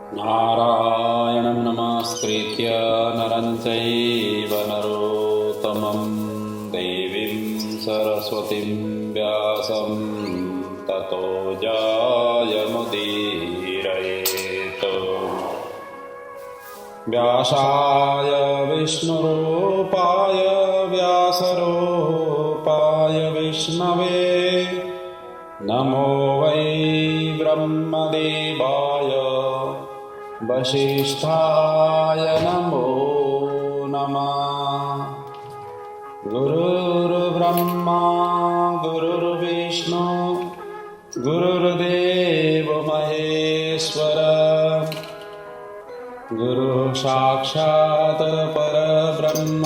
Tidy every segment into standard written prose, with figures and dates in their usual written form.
नारायणं नमस्कृत्य नरं चैव नरोत्तमं देवीं सरस्वतीं व्यासं ततो जयमुदीरयेत्। व्यासाय विष्णुरूपाय व्यासरूपाय विष्णवे नमो वै ब्रह्मदेवाय वसिष्ठाय नमो नमः। गुरुर्ब्रह्मा गुरुर्विष्णु गुरुर्देव महेश्वर गुरुः साक्षात् परब्रह्म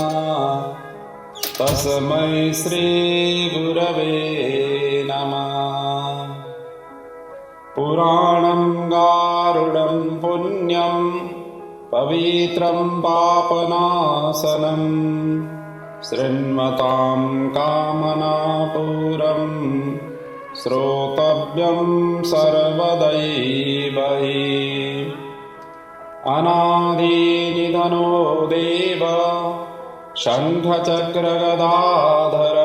तस्मै श्री गुरवे नमः। पुराणं गारुडं पुण्यं पवित्रं पापनाशनं शृण्वतां कामनापूरं श्रोतव्यं सर्वदैवैः। अनादिनिधनो देव शङ्खचक्रगदाधर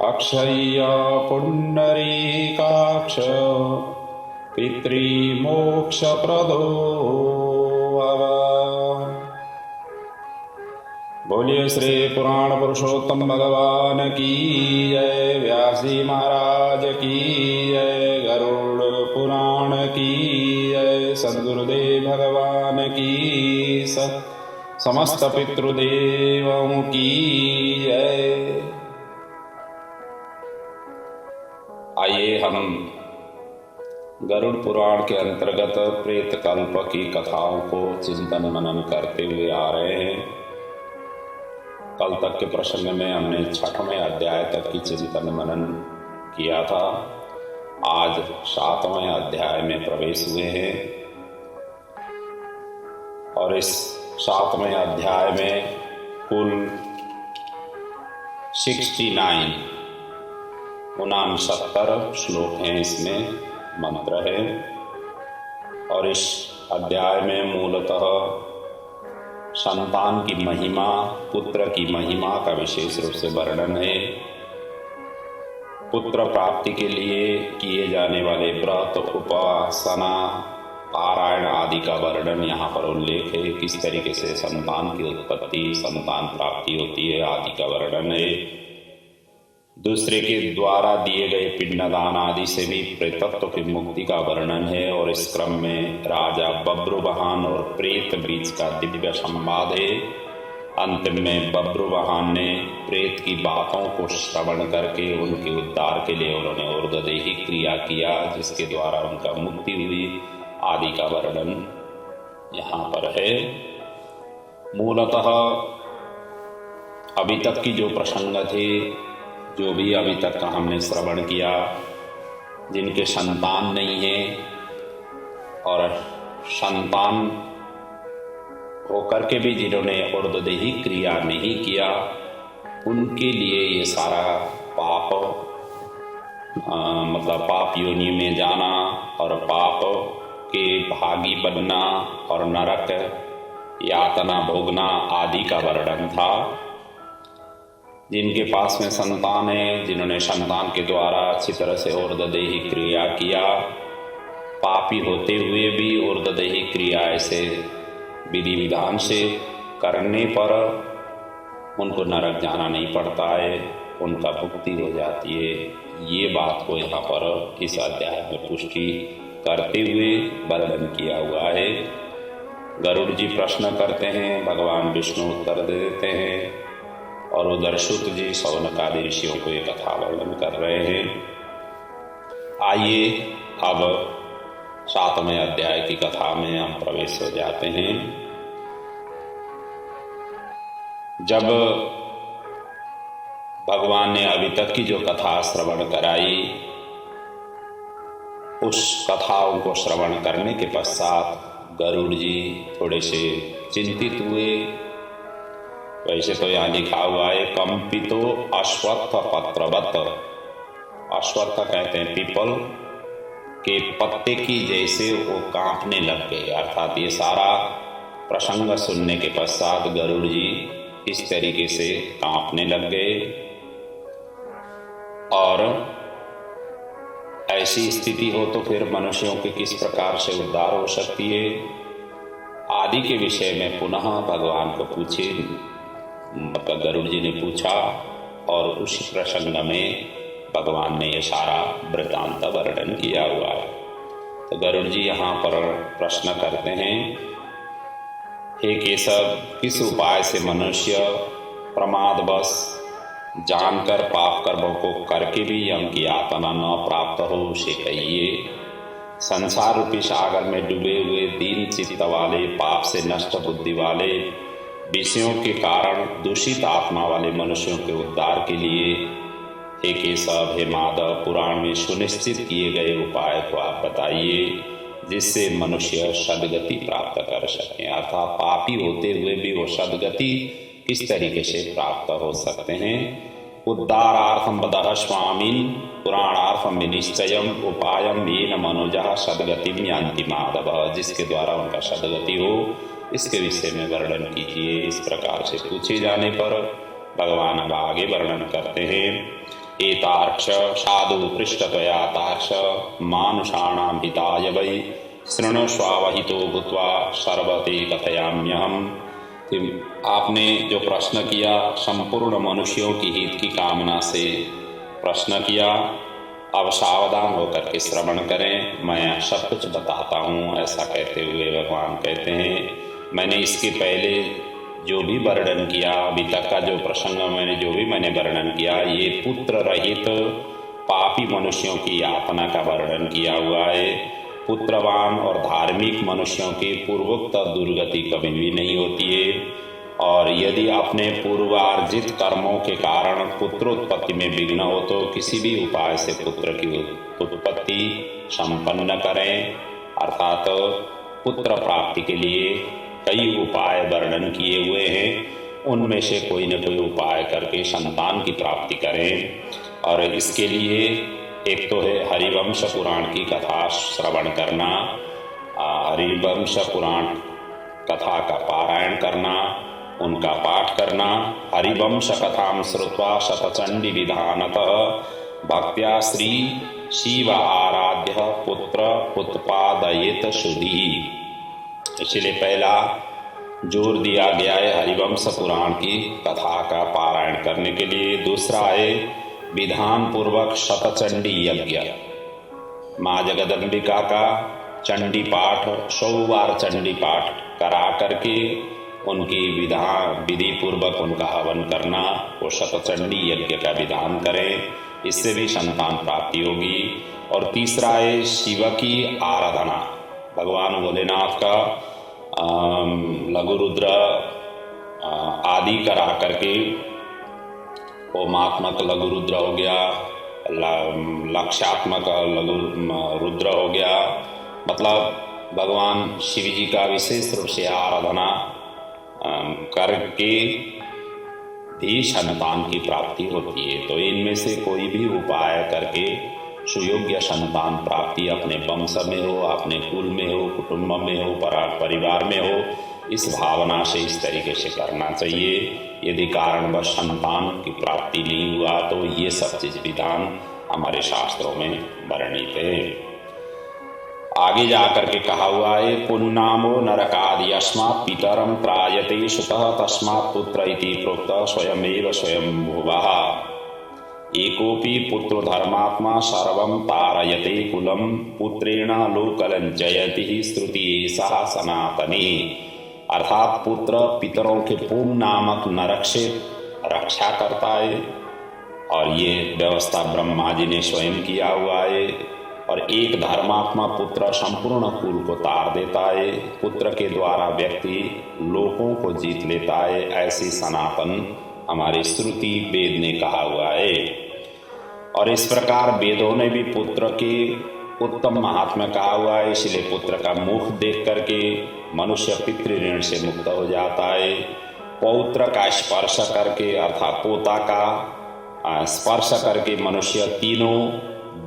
अक्षय्य पुण्डरीकाक्ष पितृमोक्षप्रदो भव। बोलिए श्री पुराण पुरुषोत्तम भगवान की जय। व्यासी महाराज की जय। गरुड़ पुराण की जय। सद्गुरुदेव भगवान की समस्त पितृदेवों की जय। आइए हम गरुड़ पुराण के अंतर्गत प्रेत कल्प की कथाओं को चिंतन मनन करते हुए आ रहे हैं। कल तक के प्रसंग में हमने 6वें अध्याय तक की चिंतन मनन किया था। आज 7वें अध्याय में प्रवेश हुए हैं और इस 7वें अध्याय में कुल 69 श्लोक हैं, इसमें मंत्र है। और इस अध्याय में मूलतः संतान की महिमा, पुत्र की महिमा का विशेष रूप से वर्णन है। पुत्र प्राप्ति के लिए किए जाने वाले व्रत, उपासना, पारायण आदि का वर्णन यहाँ पर उल्लेख है। किस तरीके से संतान की उत्पत्ति, संतान प्राप्ति होती है आदि का वर्णन है। दूसरे के द्वारा दिए गए पिंडदान आदि से भी प्रेतत्व की मुक्ति का वर्णन है। और इस क्रम में राजा बब्रुवाहन और प्रेत बीच का दिव्य संवाद है। अंतिम में बब्रुवाहन ने प्रेत की बातों को श्रवण करके उनके उद्धार के लिए उन्होंने ऊर्ध्वदेही क्रिया किया, जिसके द्वारा उनका मुक्ति हुई आदि का वर्णन यहाँ पर है। मूलतः अभी तक की जो प्रसंग थे, जो भी अभी तक का हमने श्रवण किया, जिनके संतान नहीं है और संतान होकर के भी जिन्होंने ऊर्ध्वदेही क्रिया नहीं किया, उनके लिए ये सारा पाप मतलब पाप योनि में जाना और पाप के भागी बनना और नरक यातना भोगना आदि का वर्णन था। जिनके पास में संतान है, जिन्होंने संतान के द्वारा अच्छी तरह से ऊर्ध्वदेही क्रिया किया, पापी होते हुए भी ऊर्ध्वदेही क्रिया ऐसे विधि विधान से करने पर उनको नरक जाना नहीं पड़ता है, उनका मुक्ति हो जाती है। ये बात को यहाँ पर इस अध्याय में पुष्टि करते हुए वर्णन किया हुआ है। गरुड़ जी प्रश्न करते हैं, भगवान विष्णु उत्तर दे देते हैं और उधर शुत जी शौनकादि ऋषियों को ये कथा वर्णन कर रहे हैं। आइए अब 7वें अध्याय की कथा में हम प्रवेश हो जाते हैं। जब भगवान ने अभी तक की जो कथा श्रवण कराई, उस कथाओं को श्रवण करने के पश्चात गरुड़ जी थोड़े से चिंतित हुए। वैसे तो यहाँ लिखा हुआ है कंपितो अश्वत्थ पत्रवत। अश्वत्थ कहते हैं पीपल के पत्ते की जैसे वो कांपने लग गए। अर्थात ये सारा प्रसंग सुनने के पश्चात गरुड़ जी इस तरीके से कांपने लग गए। और ऐसी स्थिति हो तो फिर मनुष्यों के किस प्रकार से उद्धार हो सकती है आदि के विषय में पुनः भगवान को पूछे। मतलब गरुड़ जी ने पूछा और उस प्रसंग में भगवान ने यह सारा वृत्तांत वर्णन किया हुआ है। तो गरुड़ जी यहाँ पर प्रश्न करते हैं, हे केशव, किस उपाय से मनुष्य प्रमादवश जानकर पाप कर्मों को करके भी यम की यातना न प्राप्त हो उसे कहिए। संसार रूपी सागर में डूबे हुए दीन चित्त वाले, पाप से नष्ट बुद्धि वाले, विषयों के कारण दूषित आत्मा वाले मनुष्यों के उद्धार के लिए हे केशव, हे माधव, पुराण में सुनिश्चित किए गए उपाय को आप बताइए जिससे मनुष्य सद्गति प्राप्त कर सके। अर्थात पापी होते हुए भी वो सद्गति किस तरीके से प्राप्त हो सकते हैं। उद्धारार्थम वदः स्वामिन् पुराणार्थम विनिश्चयम् उपायम येन मनुजः सद्गतिं यान्ति माधव। जिसके द्वारा उनका सद्गति हो इसके विषय में वर्णन कीजिए। इस प्रकार से पूछे जाने पर भगवान अब आगे वर्णन करते हैं। एतार्क्ष साधु पृष्ठतया तार्क्ष मानुषाणां हिताय वै शृणुष्वावहितो भूत्वा सर्वते कथयाम्यहम्। आपने जो प्रश्न किया संपूर्ण मनुष्यों की हित की कामना से प्रश्न किया, अब सावधान होकर के श्रवण करें, मैं सब कुछ बताता हूँ। ऐसा कहते हुए भगवान कहते हैं, मैंने इसके पहले जो भी वर्णन किया, अभी तक का जो प्रसंग मैंने वर्णन किया, ये पुत्र रहित पापी मनुष्यों की यातना का वर्णन किया हुआ है। पुत्रवान और धार्मिक मनुष्यों की पूर्वोक्त दुर्गति कभी भी नहीं होती है। और यदि अपने पूर्वार्जित कर्मों के कारण पुत्रोत्पत्ति में विघ्न हो तो किसी भी उपाय से पुत्र की उत्पत्ति संपन्न करें। अर्थात पुत्र प्राप्ति के लिए कई उपाय वर्णन किए हुए हैं, उनमें से कोई न कोई उपाय करके संतान की प्राप्ति करें। और इसके लिए एक तो है हरिवंश पुराण की कथा श्रवण करना, हरिवंश पुराण कथा का पारायण करना, उनका पाठ करना। हरिवंश कथां श्रुत्वा शतचंडी विधानतः भक्त्या श्री शिव आराध्य पुत्र उत्पादयेत शुद्धि। इसलिए पहला जोर दिया गया है हरिवंश पुराण की कथा का पारायण करने के लिए। दूसरा है विधान पूर्वक शतचंडी यज्ञ, माँ जगदम्बिका का चंडी पाठ 100 बार चंडी पाठ करा करके उनकी विधि पूर्वक उनका हवन करना, वो शतचंडी यज्ञ का विधान करें, इससे भी संतान प्राप्ति होगी। और तीसरा है शिव की आराधना, भगवान भोलेनाथ का लघु रुद्र आदि करा करके, ओमात्मक लघु रुद्र हो गया, लक्ष्यात्मक लघु रुद्र हो गया। मतलब भगवान शिव जी का विशेष रूप से आराधना करके भी संतान की प्राप्ति होती है। तो इनमें से कोई भी उपाय करके सुयोग्य संतान प्राप्ति अपने वंश में हो, अपने कुल में हो, कुटुंब में हो, परिवार में हो, इस भावना से इस तरीके से करना चाहिए। यदि कारणवश संतान की प्राप्ति नहीं हुआ तो ये सब चीज विधान हमारे शास्त्रों में वर्णित है। आगे जाकर के कहा हुआ है, पुन्नामो नरकादि अस्मात् पितरम त्रायते सुतः तस्मात् पुत्र इति प्रोक्त स्वयमेव स्वयंभुवः। एकोपि पुत्रो धर्मात्मा सर्वं तारयते कुलम पुत्रेण लोकलं जयति श्रुति एषा सनातनी। अर्थात पुत्र पितरों के पूर्ण नामक नरक से रक्षा करता है, और ये व्यवस्था ब्रह्मा जी ने स्वयं किया हुआ है। और एक धर्मात्मा पुत्र संपूर्ण कुल को तार देता है, पुत्र के द्वारा व्यक्ति लोकों को जीत लेता है, ऐसी सनातन हमारी श्रुति वेद ने कहा हुआ है। और इस प्रकार वेदों ने भी पुत्र के उत्तम महात्मा कहा हुआ है। इसलिए पुत्र का मुख देख करके मनुष्य पितृऋण से मुक्त हो जाता है। पौत्र का स्पर्श करके अर्थात पोता का स्पर्श करके मनुष्य तीनों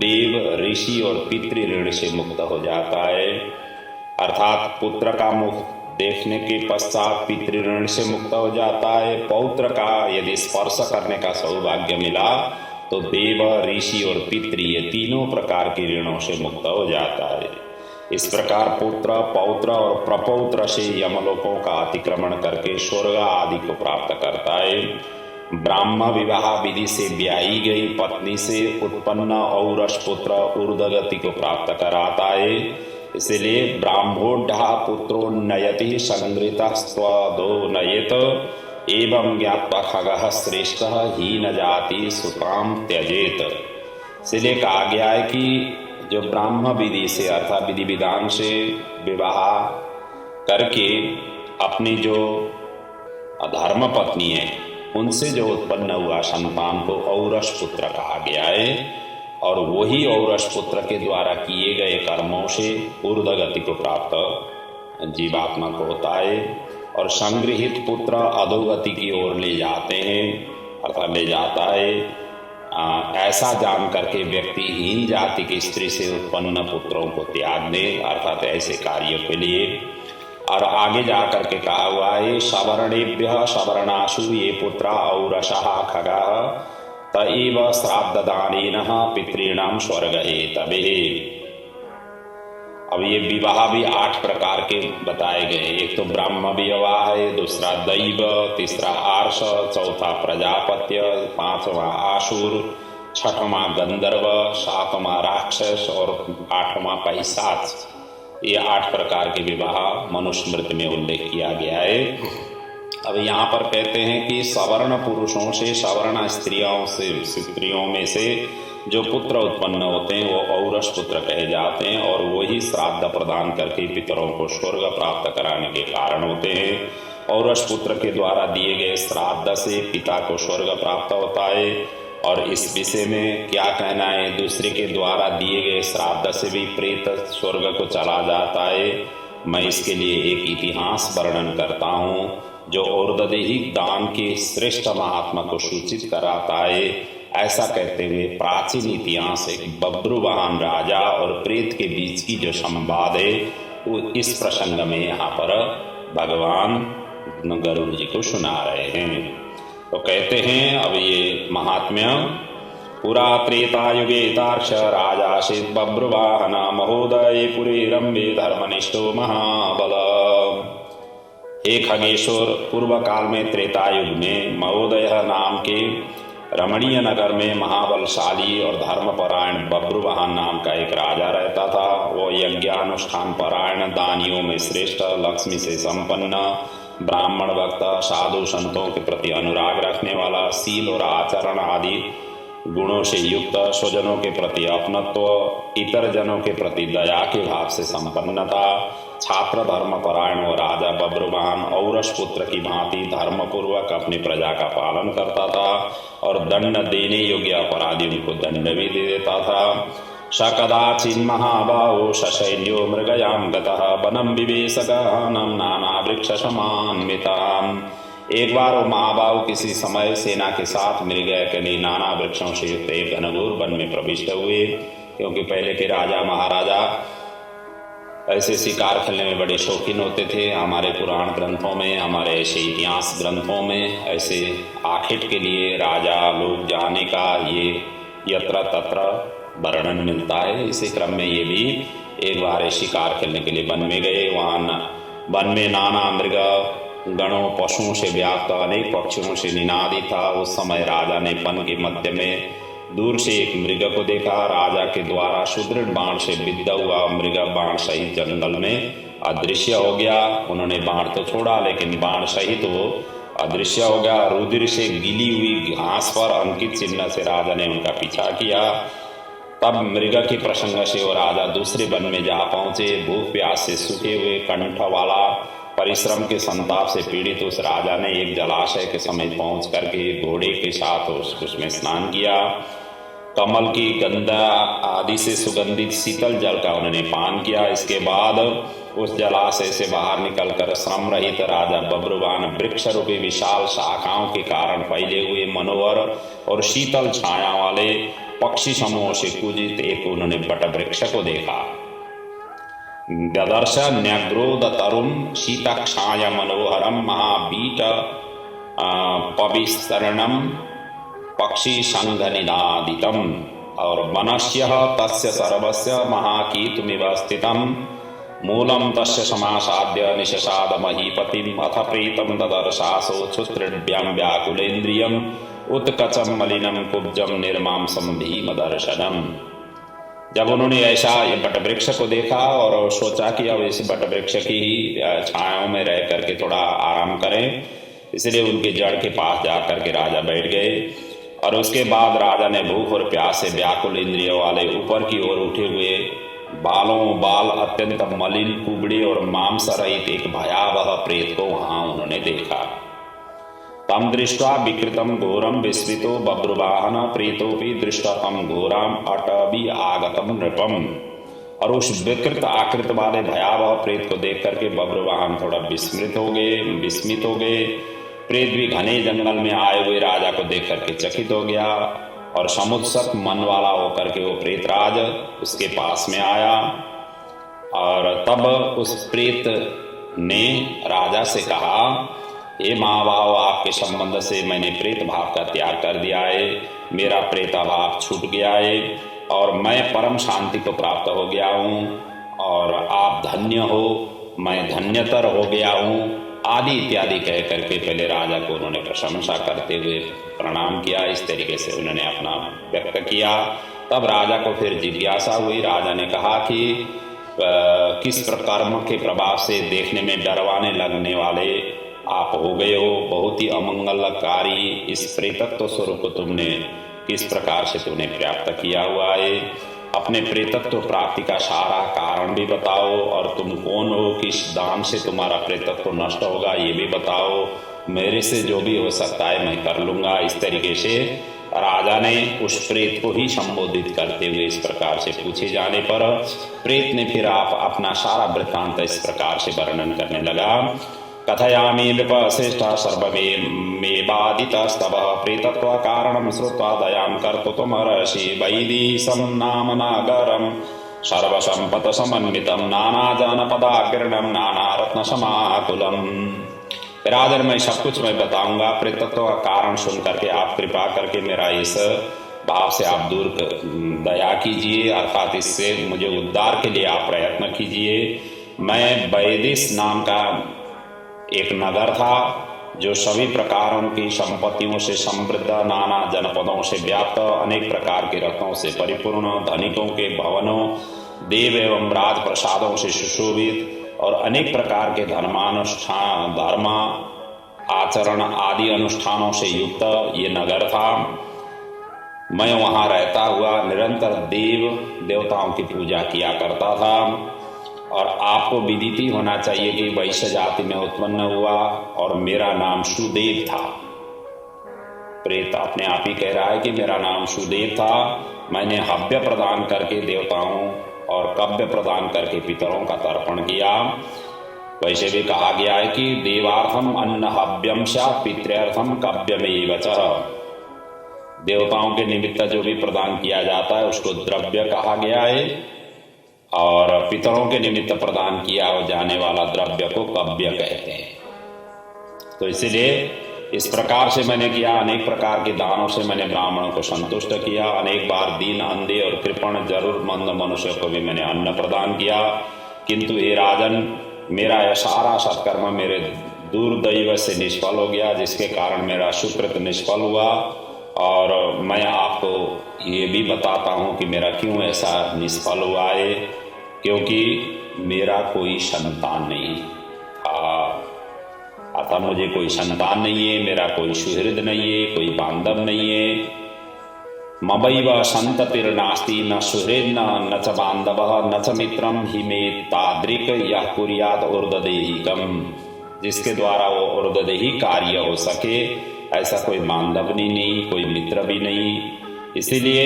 देव, ऋषि और पितृ ऋण से मुक्त हो जाता है। अर्थात पुत्र का मुख देखने के पश्चात पितृ ऋण से मुक्त हो जाता है। पौत्र का यदि स्पर्श करने का सौभाग्य मिला तो देव, ऋषि और पितृ ये तीनों प्रकार के ऋणों से मुक्त हो जाता है। इस प्रकार पुत्र, पौत्र और प्रपौत्र से यमलोकों का अतिक्रमण करके स्वर्ग आदि को प्राप्त करता है। ब्राह्म विवाह विधि से ब्याही गई पत्नी से उत्पन्न औरस पुत्र ऊर्ध्वगति को प्राप्त कराता है। इसलिए ब्राह्मोढ़ पुत्रोन्नयति संगृतस्त्वदो नयेत एवं ज्ञात्वा खगः श्रेष्ठ हीन जाति सुताम त्यजेत। इसलिए कहा गया है कि जो ब्राह्म विधि से अर्थात विधि विधान से विवाह करके अपनी जो धर्म पत्नी है उनसे जो उत्पन्न हुआ संतान को औरस पुत्र कहा गया है। और वही औरस पुत्र के द्वारा किए गए कर्मों से ऊर्ध्वगति को प्राप्त जीवात्मा को होता है। और संगृहित पुत्र अधोगति की ओर ले जाते हैं अर्थात ले जाता है। ऐसा जान करके व्यक्ति हीन जाति की स्त्री से उत्पन्न पुत्रों को त्याग दे अर्थात ऐसे कार्यों के लिए। और आगे जा करके कहा हुआ है सवर्णेभ्य सवर्णासु ये पुत्रा औरसः खगाः तएव श्राद्धदानेन पितॄणां स्वर्ग हेतवे। अब ये विवाह भी 8 प्रकार के बताए गए। एक तो ब्राह्म विवाह है, दूसरा दैव, तीसरा आर्ष, चौथा प्रजापत्य, 5वां आसुर, 6वां गंधर्व, 7वां राक्षस और 8वां पैशाच। ये 8 प्रकार के विवाह मनुस्मृति में उल्लेख किया गया है। अब यहाँ पर कहते हैं कि सवर्ण पुरुषों से सवर्ण स्त्रियों में से जो पुत्र उत्पन्न होते हैं वो औरस पुत्र कहे जाते हैं। और वही श्राद्ध प्रदान करके पितरों को स्वर्ग प्राप्त कराने के कारण होते हैं। औरस पुत्र के द्वारा दिए गए श्राद्ध से पिता को स्वर्ग प्राप्त होता है। और इस विषय में क्या कहना है, दूसरे के द्वारा दिए गए श्राद्ध से भी प्रेत स्वर्ग को चला जाता है। मैं इसके लिए एक इतिहास वर्णन करता हूँ जो और्ध्वदेहिक दान के श्रेष्ठ महात्मा को सूचित कराता है। ऐसा कहते हुए प्राचीन इतिहास एक बब्रुवाहन राजा और प्रेत के बीच की जो संवाद है वो इस प्रसंग में यहाँ पर भगवान गरुड़ जी को सुना रहे हैं। तो कहते हैं अब ये महात्म्य पुरा त्रेतायुगे तार्क्ष राजासीत् बब्रुवाहन महोदय पुरे रम्भे धर्मनिष्ठो महाबल। हे खगेश्वर, पूर्व काल में त्रेतायुग में महोदय नाम के रमणीय नगर में महाबलशाली और धर्मपरायण बब्रुवाहन नाम का एक राजा रहता था। वो यज्ञानुष्ठान परायण, दानियों में श्रेष्ठ, लक्ष्मी से संपन्न, ब्राह्मण भक्त, साधु संतों के प्रति अनुराग रखने वाला, शील और आचरण आदि गुणों से युक्त, स्वजनों के प्रति अपनत्व, इतर जनों के प्रति दया के भाव से संपन्न था। छात्र धर्म परायण वो राजा बब्रुवाहन औरस पुत्र की भांति धर्म पूर्वक अपनी प्रजा का पालन करता था और दंड देने योग्य अपराधियों को दंड भी दे देता था। स कदाचिन् महाबाहो ससैन्यो मृगयां गतः वनं विवेश गहनं नाना वृक्ष समान्विताम्। एक बार वो महाबाहु किसी समय सेना के साथ मृगया के लिए नाना वृक्षों से युक्त एक घनघोर वन में प्रविष्ट हुए। क्योंकि पहले के राजा महाराजा ऐसे शिकार खेलने में बड़े शौकीन होते थे। हमारे पुराण ग्रंथों में, हमारे ऐसे इतिहास ग्रंथों में ऐसे आखिट के लिए राजा लोग जाने का ये यत्र तत्र वर्णन मिलता है। इसी क्रम में ये भी एक बार शिकार खेलने के लिए वन में गए। वहाँ वन में नाना मृग गणों पशुओं से व्याप्त अनेक पक्षियों से निनादी था। उस समय राजा ने वन के मध्य में दूर से एक मृग को देखा। राजा के द्वारा सुदृढ़ बाण से विद्ध हुआ मृग बाण सहित जंगल में अदृश्य हो गया। उन्होंने बाण तो छोड़ा लेकिन बाण सहित वो अदृश्य हो गया। रुधिर से गिली हुई घास पर अंकित चिन्ह से राजा ने उनका पीछा किया। तब मृग के प्रसंग से वो राजा दूसरे वन में जा पहुंचे। भूख प्यास से सूखे हुए कंठ वाला, परिश्रम के संताप से पीड़ित उस राजा ने एक जलाशय के समीप पहुंच करके घोड़े के साथ उसमें स्नान किया। कमल की गंधा आदि से सुगंधित शीतल जल का उन्होंने पान किया। इसके बाद उस जलाशय से बाहर निकलकर श्रम रहित राजा बब्रुवाहन वृक्ष रूपी विशाल शाखाओं के कारण फैले हुए मनोहर और शीतल छाया वाले पक्षी समूह से पूजित एक उन्होंने बट वृक्ष को देखा। ददर्श न्यग्रोद तरुण शीतक्षाय मनोहरम महाबीट पविस्तरणम पक्षी संघ निनादितम और वनस्य तस्य सर्वस्य महाकीतुमिव स्थितम मूलम तस्य समासाद्य निशसाद महीपतिम अथ प्रीतम ददर्शासो क्षुत्रिभ्यां व्याकुलेन्द्रियम उत्कचम मलिनम कुब्जम निर्मांसम भीमदर्शनम। जब उन्होंने ऐसा ये बटवृक्ष को देखा और सोचा कि अब इस बटवृक्ष की ही छायाओं में रह करके थोड़ा आराम करें, इसलिए उनके जड़ के पास जा करके राजा बैठ गए। और उसके बाद राजा ने भूख और प्यास से व्याकुल इंद्रियों वाले ऊपर की ओर उठे हुए बाल अत्यंत मलिन कुबड़े और मांस रहित एक भयावह प्रेत को वहां उन्होंने देखा। तम दृष्ट्वा विकृतम घोरम विस्मितो बब्रुवाहन प्रेतोपि दृष्टा तम घोराम अटबी आगतम नृपम। और उस विकृत आकृत वाले भयावह प्रेत को देख करके बब्रुवाहन थोड़ा विस्मित हो गए। प्रेत भी घने जंगल में आए हुए राजा को देख करके चकित हो गया और समुत्सक मन वाला होकर के वो प्रेतराज उसके पास में आया। और तब उस प्रेत ने राजा से कहा, हे महाभाव, आपके संबंध से मैंने प्रेत भाव का त्याग कर दिया है, मेरा प्रेताभाव छूट गया है और मैं परम शांति को प्राप्त हो गया हूँ और आप धन्य हो, मैं धन्यतर हो गया हूँ आदि इत्यादि कह करके पहले राजा को उन्होंने प्रशंसा करते हुए प्रणाम किया। इस तरीके से उन्होंने अपना व्यक्त किया। तब राजा को फिर जिज्ञासा हुई। राजा ने कहा कि किस कर्म के प्रभाव से देखने में डरवाने लगने वाले आप हो गए हो, बहुत ही अमंगलकारी इस प्रेतत्व स्वरूप को तुमने किस प्रकार से तुमने प्राप्त किया हुआ है, अपने प्रेतत्व प्राप्ति का सारा कारण भी बताओ और तुम कौन हो, किस दान से तुम्हारा प्रेतत्व नष्ट होगा ये भी बताओ, मेरे से जो भी हो सकता है मैं कर लूंगा। इस तरीके से राजा ने उस प्रेत को ही संबोधित करते हुए इस प्रकार से पूछे जाने पर प्रेत ने फिर आप अपना सारा वृत्तांत इस प्रकार से वर्णन करने लगा। कथयामि विपशिष्ट सर्वमेवादितस्तव प्रेतत्व कारणं श्रुत्वा दयां कर्तुमर्हसि वैदेशं नाम नागरं सर्वसम्पत् समन्वितं नानाजनपदाग्रणं नानारत्नसमाकुलम्। राजन, मैं सब कुछ मैं बताऊंगा। प्रेतत्व का कारण सुन करके आप कृपा करके मेरा इस भाव से आप दूर दया कीजिए, अर्थात इससे मुझे उद्धार के लिए आप प्रयत्न कीजिए। मैं वैदेश नाम का एक नगर था जो सभी प्रकारों की संपत्तियों से समृद्ध, नाना जनपदों से व्याप्त, अनेक प्रकार के रत्नों से परिपूर्ण, धनिकों के भवनों, देव एवं राज प्रसादों से सुशोभित और अनेक प्रकार के धर्म आचरण आदि अनुष्ठानों से युक्त ये नगर था। मैं वहाँ रहता हुआ निरंतर देव देवताओं की पूजा किया करता था। और आपको विदित ही होना चाहिए कि वैश्य जाति में उत्पन्न हुआ और मेरा नाम सुदेव था। प्रेत अपने आप ही कह रहा है कि मेरा नाम सुदेव था। मैंने हव्य प्रदान करके देवताओं और कव्य प्रदान करके पितरों का तर्पण किया। वैसे भी कहा गया है कि देवार्थम अन्न हव्यम स्यात् पितृर्थम कव्यमेव च। देवताओं के निमित्त जो भी प्रदान किया जाता है उसको द्रव्य कहा गया है और पितरों के निमित्त प्रदान किया जाने वाला द्रव्य को कव्य कहते हैं। तो इसीलिए इस प्रकार से मैंने किया। अनेक प्रकार के दानों से मैंने ब्राह्मणों को संतुष्ट किया। अनेक बार दीन, अंधे और कृपण जरूरतमंद मनुष्यों को भी मैंने अन्न प्रदान किया। किंतु हे राजन, मेरा यह सारा सत्कर्म मेरे दुर्दैव से निष्फल हो गया, जिसके कारण मेरा सुकृत निष्फल हुआ। और मैं आपको ये भी बताता हूँ कि मेरा क्यों ऐसा निष्फल हुआ है, क्योंकि मेरा कोई संतान नहीं था। अतः मुझे कोई संतान नहीं है, मेरा कोई सुहृद नहीं है, कोई बांधव नहीं है। ममैव संततिर्नास्ति न सुहृद न च बांधवः न च मित्रम हि मे तादृक् यः कुर्यात् ऊर्ध्वदेहिकम्। जिसके द्वारा वो ऊर्ध्वदेही कार्य हो सके, ऐसा कोई बांधव नहीं, कोई मित्र भी नहीं। इसीलिए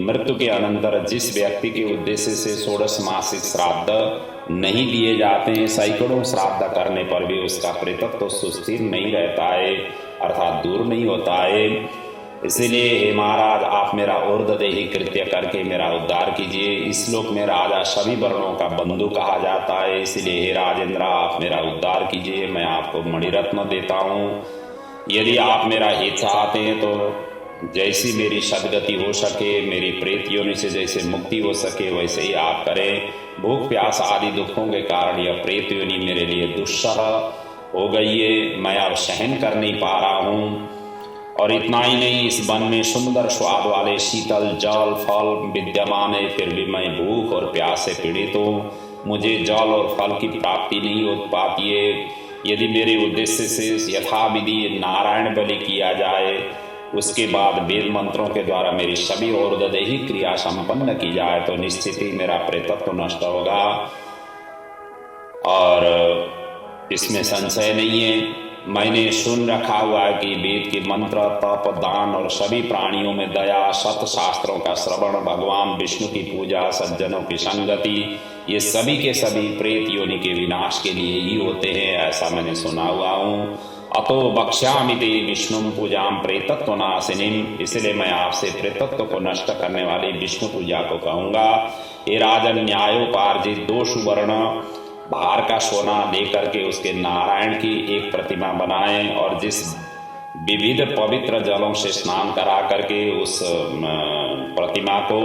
मृत्यु के अनंतर जिस व्यक्ति के उद्देश्य से 16 मासिक श्राद्ध नहीं दिए जाते हैं, सैकड़ों श्राद्ध करने पर भी उसका प्रेतत्व सुस्थिर नहीं रहता है, अर्थात दूर नहीं होता है। इसलिए हे महाराज, आप मेरा ऊर्ध्वदेही कृत्य करके मेरा उद्धार कीजिए। इस श्लोक में राजा सभी वर्णों का बंधु कहा जाता है, इसलिए हे राजेंद्र, आप मेरा उद्धार कीजिए, मैं आपको मणिरत्न देता हूँ। यदि आप मेरा हित चाहते हैं तो जैसी मेरी सदगति हो सके, मेरी प्रेत योनि से जैसे मुक्ति हो सके, वैसे ही आप करें। भूख प्यास आदि दुखों के कारण यह प्रेत योनि मेरे लिए दुस्सह हो गई है, मैं अब सहन कर नहीं पा रहा हूँ। और इतना ही नहीं, इस वन में सुंदर स्वाद वाले शीतल जल फल विद्यमान है, फिर भी मैं भूख और प्यास से पीड़ित हूँ। मुझे जल और फल की प्राप्ति नहीं हो पाती है। यदि मेरे उद्देश्य से यथाविधि नारायण बलि किया जाए, उसके बाद वेद मंत्रों के द्वारा मेरी सभी ऊर्ध्वदेही क्रिया संपन्न की जाए, तो निश्चित ही मेरा प्रेतत्व नष्ट होगा और इसमें संशय नहीं है। मैंने सुन रखा हुआ है कि वेद के मंत्र, तप, दान और सभी प्राणियों में दया, सत शास्त्रों का श्रवण, भगवान विष्णु की पूजा, सज्जनों की संगति, ये सभी के सभी प्रेत योनि के विनाश के लिए ही होते हैं, ऐसा मैंने सुना हुआ हूँ। अतो बक्ष्यामि ते विष्णु पूजाम प्रेतत्व नाशिनीम, इसलिए मैं आपसे प्रेतत्व को नष्ट करने वाली विष्णु पूजा को कहूँगा। हे राजन, न्यायोपार्जित 2 सुवर्ण भार का सोना लेकर के उसके नारायण की एक प्रतिमा बनाएं और जिस विविध पवित्र जलों से स्नान करा करके उस प्रतिमा को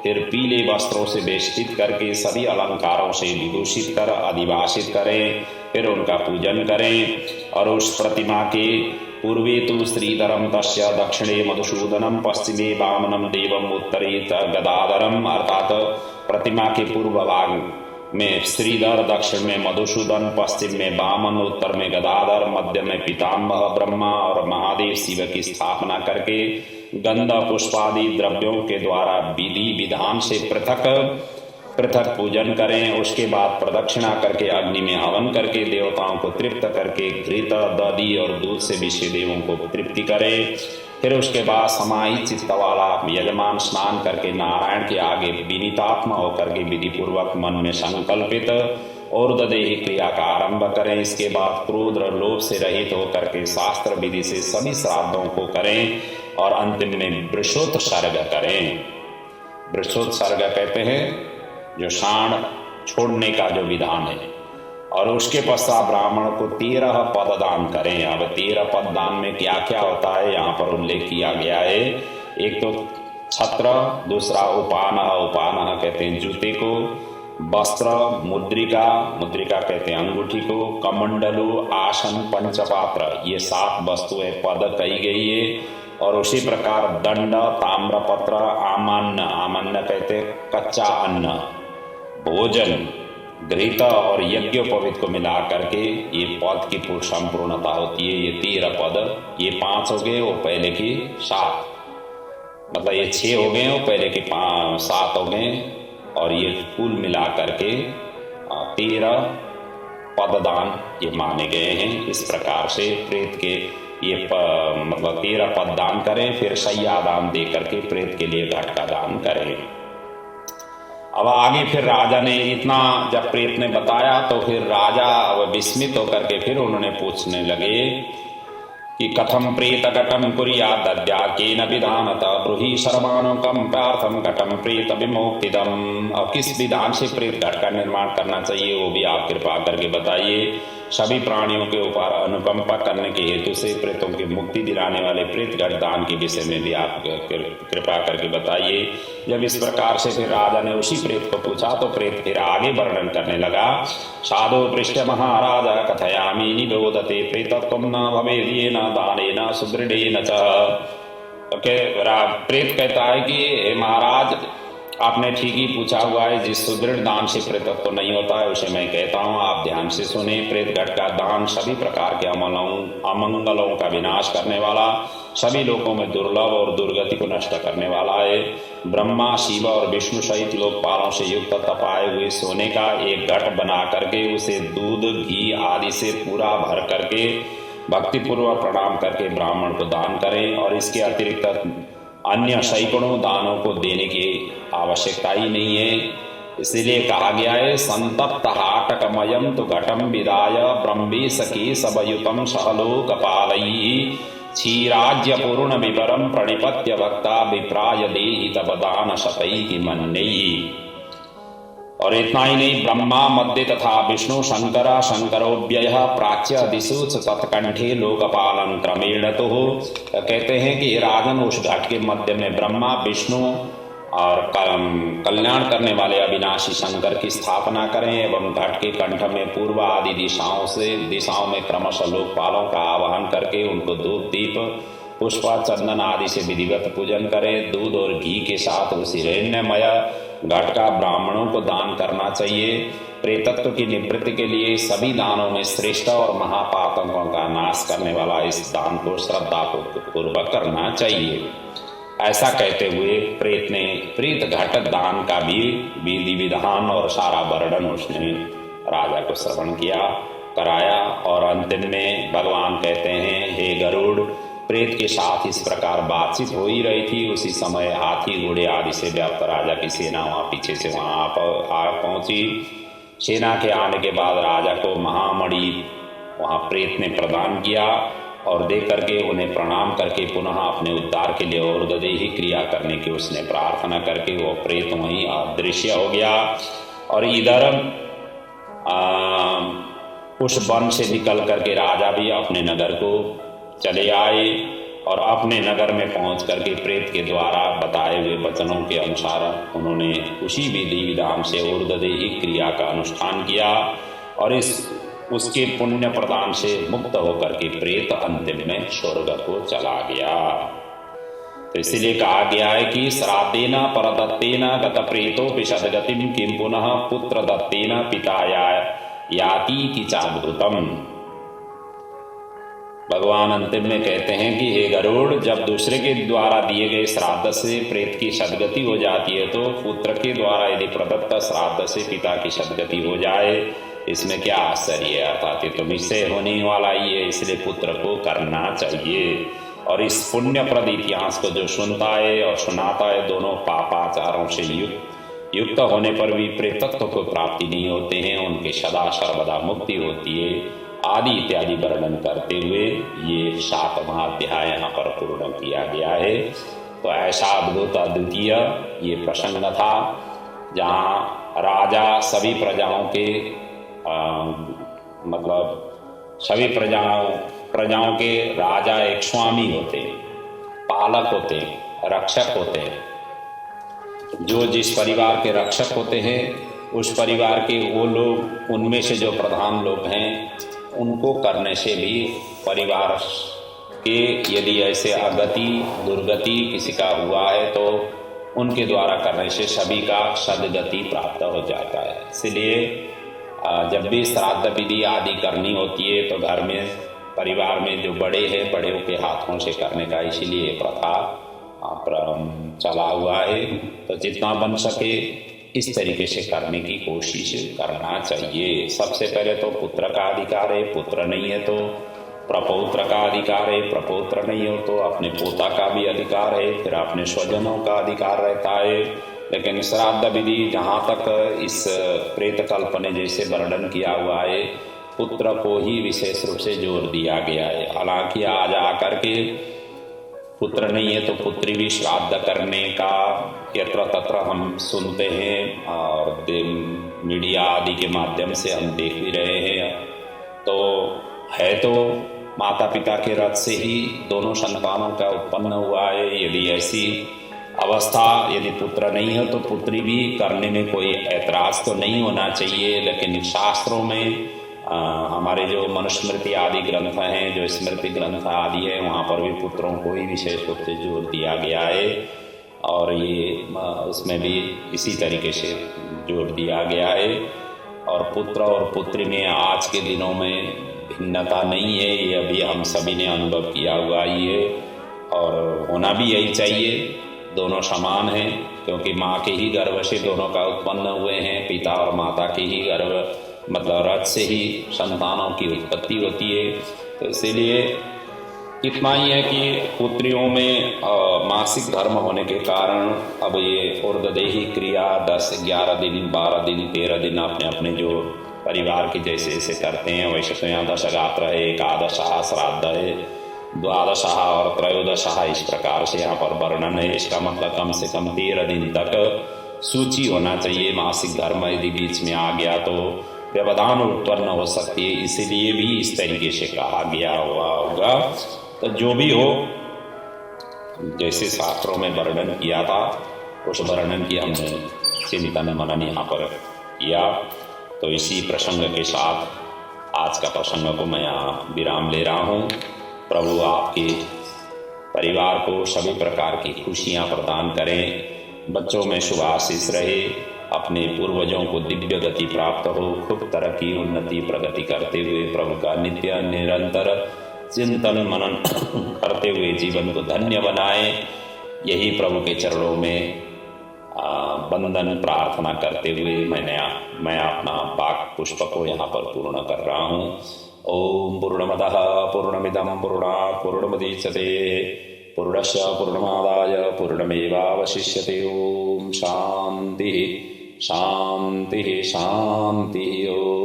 फिर पीले वस्त्रों से वेष्टित करके सभी अलंकारों से विभूषित कर अधिवासित करें, फिर उनका पूजन करें। और उस प्रतिमा के पूर्वे तो श्रीधरम तस्य, दक्षिणे मधुसूदनम, पश्चिमे वामनम देवम, उत्तरे गदाधरम, अर्थात प्रतिमा के पूर्व भाग में श्रीधर, दक्षिण में मधुसूदन, पश्चिम में वामन, उत्तर में गदाधर, मध्य में पितामह ब्रह्मा और महादेव शिव की स्थापना करके गंध पुष्पादि द्रव्यों के द्वारा विधि विधान से पृथक पृथक पूजन करें। उसके बाद प्रदक्षिणा करके अग्नि में हवन करके देवताओं को तृप्त करके घृत, दधि और दूध से विषय देवों को तृप्ति करें। फिर उसके बाद समाहित चित्त वाला यजमान स्नान करके नारायण के आगे विनीतात्मा होकर के विधि पूर्वक मन में संकल्पित ऊर्ध्वदेही क्रिया का आरंभ करें। इसके बाद क्रोध और लोभ से रहित होकर के शास्त्र विधि से सभी श्राद्धों को करें और अंतिम में वृषोत्सर्ग करें। वृषोत्सर्ग कहते हैं जो साण छोड़ने का जो विधान है। और उसके पश्चात ब्राह्मण को 13 पद दान करें। अब 13 पद दान में क्या क्या होता है यहाँ पर उल्लेख किया गया है। एक तो छत्र, दूसरा उपान, उपान कहते हैं जूते को, वस्त्र, मुद्रिका, मुद्रिका कहते हैं अंगूठी को, कमंडलु, आसन, पंचपात्र, ये 7 वस्तुएं पद कही गई है। और उसी प्रकार दंड, ताम्रपत्र, आमान्य, आमान्य कहते हैं कच्चा अन्न, भोजन, घृत और यज्ञोपवीत को मिला करके ये पद की संपूर्णता होती है। ये 13 पद, ये 5 हो गए और पहले की 7, मतलब ये 6 हो गए और पहले के 7 हो गए और ये कुल मिला करके 13 पददान ये माने गए हैं। इस प्रकार से प्रेत के ये मतलब 13 पद दान करें, फिर शय्या दान दे करके प्रेत के लिए घट का दान करें। अब आगे फिर राजा ने इतना जब प्रेत ने बताया तो फिर राजा विस्मित होकर के फिर उन्होंने पूछने लगे कि कथम प्रेत घटम कुर्यात् केन विधानतः ब्रूहि सर्वानुकं प्रार्थम घटम प्रेत विमोक्तिदम। अब किस विधान से प्रेत घट का निर्माण करना चाहिए वो भी आप कृपा करके बताइए। सभी प्राणियों के ऊपर अनुकंपा करने के हेतु से प्रेतों की मुक्ति दिलाने वाले प्रेत घट दान के विषय में भी आप कृपा करके बताइए। जब इस प्रकार से फिर राजा ने उसी प्रेत को पूछा तो प्रेत फिर आगे वर्णन करने लगा। साधु पृष्ठ महाराज कथयामि निबोधते प्रेतत्वं न भवेदेन दानेन सुदृढ़ेन च। प्रेत कहता है कि महाराज आपने ठीक ही पूछा हुआ है, जिस सुदृढ़ दान से प्रेतत्व तो नहीं होता है उसे मैं कहता हूँ, आप ध्यान से सुने। प्रेत घट का दान सभी प्रकार के अमंगलों का विनाश करने वाला, सभी लोगों में दुर्लभ और दुर्गति को नष्ट करने वाला है। ब्रह्मा, शिव और विष्णु सहित लोकपालों से युक्त तपाए हुए सोने का एक घट बना करके उसे दूध, घी आदि से पूरा भर करके भक्तिपूर्वक प्रणाम करके ब्राह्मण को दान करें। और इसके अतिरिक्त अन्य सैकड़ों दानों को देने की आवश्यकता ही नहीं है। इसीलिए कहा गया है संतप्त हाटकमयम तो घटम विदाय ब्रह्मी सखी सबयुतम सहलोकपालयी क्षीराज्य पूर्ण विवरम प्रणिपत्य भक्ता विप्राय देहि तपदान शतैः मन्यैः। और इतना ही नहीं, ब्रह्मा मध्य तथा विष्णु शंकर शंकरोव्यय प्राच्य दिशु तत्कंठे लोकपालन क्रमेण। तो कहते हैं कि राजन उस घाट के मध्य में ब्रह्मा विष्णु और कल्याण करने वाले अविनाशी शंकर की स्थापना करें एवं घट के कंठ में पूर्व आदि दिशाओं में क्रमशः लोकपालों का आवाहन करके उनको धूप दीप पुष्प चंदन आदि से विधिवत पूजन करें। दूध और घी के साथ उस हिरण्यमय घट का ब्राह्मणों को दान करना चाहिए। प्रेतत्व की निवृत्ति के लिए सभी दानों में श्रेष्ठ और महापातकों का नाश करने वाला इस दान को श्रद्धा पूर्वक करना चाहिए। ऐसा कहते हुए प्रेत ने प्रेत घट दान का भी विधि विधान और सारा वर्णन उसने राजा को श्रवण किया कराया। और अंतिम में भगवान कहते हैं, हे गरुड़, प्रेत के साथ इस प्रकार बातचीत हो ही रही थी। उसी समय हाथी घोड़े आदि से व्याप्त राजा की सेना वहां पीछे से वहां आ पहुंची। सेना के आने के बाद राजा को महामणि वहां प्रेत ने प्रदान किया और दे करके उन्हें प्रणाम करके पुनः अपने उद्धार के लिए और देही क्रिया करने की उसने प्रार्थना करके वो प्रेत वहीं अदृश्य हो गया। और इधर उस वन से निकल करके राजा भी अपने नगर को चले आए और अपने नगर में पहुंच करके प्रेत के द्वारा बताए हुए वचनों के अनुसार उन्होंने उसी विधि विधान से ऊर्ध्वदेही क्रिया का अनुष्ठान किया और उसके पुण्य प्रदान से मुक्त होकर के प्रेत अंतिम में स्वर्ग को चला गया। तो इसीलिए कहा गया है कि श्राद्धेन परदत्तेन गत प्रेतो विशदगतिम किम पुनः पुत्र दत्तेन पिताया याति की चाभूतम। भगवान अंतिम में कहते हैं कि हे गरुड़, जब दूसरे के द्वारा दिए गए श्राद्ध से प्रेत की सदगति हो जाती है तो पुत्र के द्वारा यदि प्रदत्त श्राद्ध से पिता की सदगति हो जाए, इसमें क्या आश्चर्य है। अर्थात ये तो निश्चय होने वाला ही है, इसलिए पुत्र को करना चाहिए। और इस पुण्यप्रद इतिहास को जो सुनता है और सुनाता है, दोनों पापाचारों से युक्त होने पर भी प्रेतत्व को प्राप्ति नहीं होते हैं, उनके सदा सर्वदा मुक्ति होती है आदि इत्यादि वर्णन करते हुए ये 7वां अध्याय यहाँ पर पूर्ण किया गया है। तो ऐसा अद्भुत अद्वितीय ये प्रसंग था जहाँ राजा सभी प्रजाओं के सभी प्रजाओं के राजा एक स्वामी होते, पालक होते, रक्षक होते हैं। जो जिस परिवार के रक्षक होते हैं उस परिवार के वो लोग, उनमें से जो प्रधान लोग हैं, उनको करने से भी परिवार के यदि ऐसे अगति दुर्गति किसी का हुआ है तो उनके द्वारा करने से सभी का सदगति प्राप्त हो जाता है। इसलिए जब भी श्राद्ध विधि आदि करनी होती है तो घर में परिवार में जो बड़े हैं, बड़े के हाथों से करने का इसीलिए प्रथा चला हुआ है। तो जितना बन सके इस तरीके से करने की कोशिश करना चाहिए। सबसे पहले तो पुत्र का अधिकार है, पुत्र नहीं है तो प्रपौत्र का अधिकार है, प्रपौत्र नहीं हो तो अपने पोता का भी अधिकार है, फिर अपने स्वजनों का अधिकार रहता है। लेकिन श्राद्ध विधि जहाँ तक इस प्रेत कल्प ने जैसे वर्णन किया हुआ है, पुत्र को ही विशेष रूप से जोर दिया गया है। हालांकि आज आकर के पुत्र नहीं है तो पुत्री भी श्राद्ध करने का यत्र तत्र हम सुनते हैं और मीडिया आदि के माध्यम से हम देख भी रहे हैं। तो है तो माता पिता के रथ से ही दोनों संतानों का उत्पन्न हुआ है। यदि ऐसी अवस्था यदि पुत्र नहीं है तो पुत्री भी करने में कोई ऐतराज तो नहीं होना चाहिए। लेकिन शास्त्रों में हमारे जो मनुस्मृति आदि ग्रंथ हैं, जो स्मृति ग्रंथ आदि है, वहाँ पर भी पुत्रों को ही विशेष रूप से जोर दिया गया है और ये उसमें भी इसी तरीके से जोर दिया गया है। और पुत्र और पुत्री में आज के दिनों में भिन्नता नहीं है, ये अभी हम सभी ने अनुभव किया हुआ ही है और होना भी यही चाहिए। दोनों समान हैं क्योंकि माँ के ही गर्भ से दोनों का उत्पन्न हुए हैं, पिता और माता के ही गर्भ मतलब रथ से ही संतानों की उत्पत्ति होती है। तो इसीलिए इतना ही है कि पुत्रियों में मासिक धर्म होने के कारण अब ये ऊर्ध्वदेही क्रिया 10, 11 दिन, 12 दिन, 13 दिन अपने अपने जो परिवार के जैसे जैसे करते हैं वैसे। तो यहाँ दशगात्र है, एकादशः, श्राद्ध है, द्वादशः और त्रयोदशः, इस प्रकार से यहाँ पर वर्णन है। इसका मतलब कम से कम 13 दिन तक सूची होना चाहिए। मासिक धर्म यदि बीच में आ गया तो व्यवधान उत्पन्न हो सकती है, इसीलिए भी इस तरीके से कहा गया हुआ होगा। तो जो भी हो, जैसे शास्त्रों में वर्णन किया था उस वर्णन की हमने चिंतन मनन यहाँ पर किया। तो इसी प्रसंग के साथ आज का प्रसंग को मैं यहाँ विराम ले रहा हूँ। प्रभु आपके परिवार को सभी प्रकार की खुशियाँ प्रदान करें, बच्चों में शुभ आशीष रहे, अपने पूर्वजों को दिव्य गति प्राप्त हो, खूब तरक्की, उन्नति, प्रगति करते हुए प्रभु का नित्य निरंतर चिंतन मनन करते हुए जीवन को धन्य बनाए। यही प्रभु के चरणों में वंदन प्रार्थना करते हुए मैं अपना वाक् पुष्प को यहाँ पर पूर्ण कर रहा हूँ। ओम पूर्णमदः पूर्णमिदं पूर्णात् पूर्णमुदच्यते पूर्णस्य पूर्णमादाय पूर्णमेवावशिष्यते। ओम शांति शांति शांति। ओम।